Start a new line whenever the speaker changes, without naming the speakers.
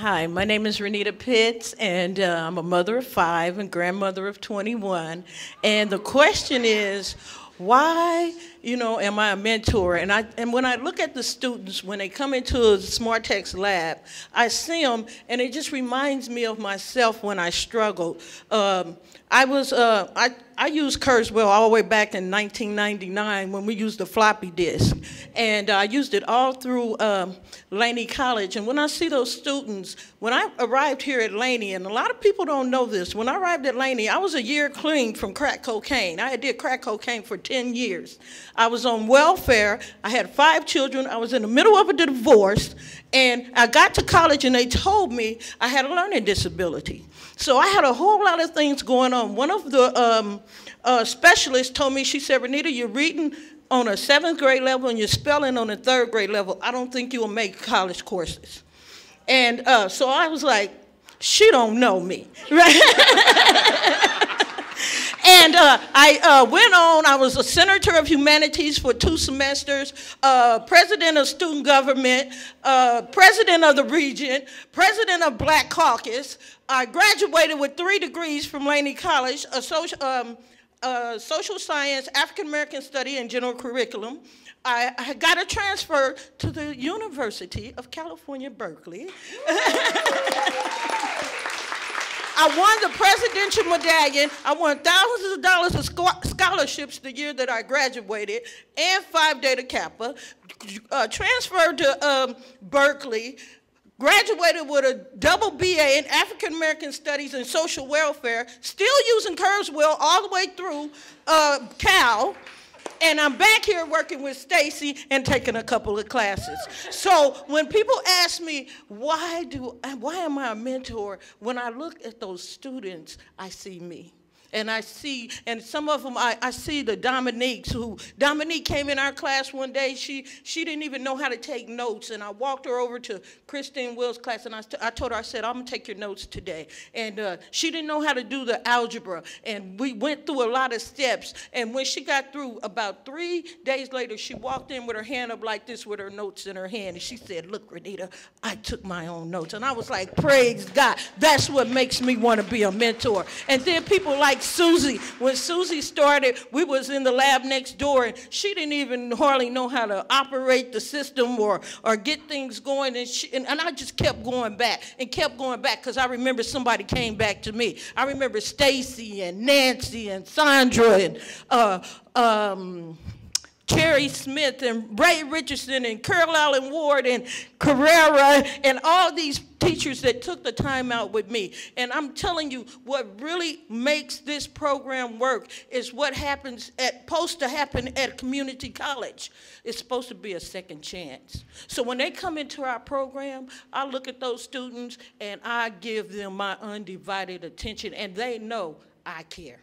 Hi, my name is Renita Pitts, and I'm a mother of 5 and grandmother of 21. And the question is, why, am I a mentor? And when I look at the students, when they come into the SmartText lab, I see them, and it just reminds me of myself when I struggled. I used Kurzweil all the way back in 1999 when we used the floppy disk. And I used it all through Laney College. And when I see those students, when I arrived here at Laney, and a lot of people don't know this, when I arrived at Laney, I was a year clean from crack cocaine. I did crack cocaine for 10 years. I was on welfare. I had 5 children. I was in the middle of a divorce. And I got to college, and they told me I had a learning disability. So I had a whole lot of things going on. One of the specialists told me, she said, Renita, you're reading on a 7th grade level and you're spelling on a 3rd grade level. I don't think you'll make college courses. And so I was like, she don't know me, right? And I went on. I was a Senator of Humanities for 2 semesters, president of student government, president of the region, president of Black Caucus. I graduated with 3 degrees from Laney College, social science, African American study, and general curriculum. I got a transfer to the University of California, Berkeley. I won the presidential medallion. I won thousands of dollars of scholarships the year that I graduated, and Phi Beta Kappa. Transferred to Berkeley. Graduated with a double BA in African American Studies and Social Welfare. Still using Kurzweil all the way through Cal. And I'm back here working with Stacy and taking a couple of classes. So when people ask me, why am I a mentor? When I look at those students, I see me. And and some of them, I see the Dominique came in our class one day. She didn't even know how to take notes. And I walked her over to Christine Will's class, and I told her, I said, I'm going to take your notes today. And she didn't know how to do the algebra. And we went through a lot of steps. And when she got through, about 3 days later, she walked in with her hand up like this with her notes in her hand. And she said, look, Renita, I took my own notes. And I was like, praise God. That's what makes me want to be a mentor. And then people like Susie. When Susie started, we was in the lab next door, and she didn't even hardly know how to operate the system or get things going, and I just kept going back because I remember somebody came back to me. I remember Stacy and Nancy and Sandra and Terry Smith and Ray Richardson and Carol Allen Ward and Carrera and all these teachers that took the time out with me. And I'm telling you, what really makes this program work is what supposed to happen at community college. It's supposed to be a second chance. So when they come into our program, I look at those students and I give them my undivided attention, and they know I care.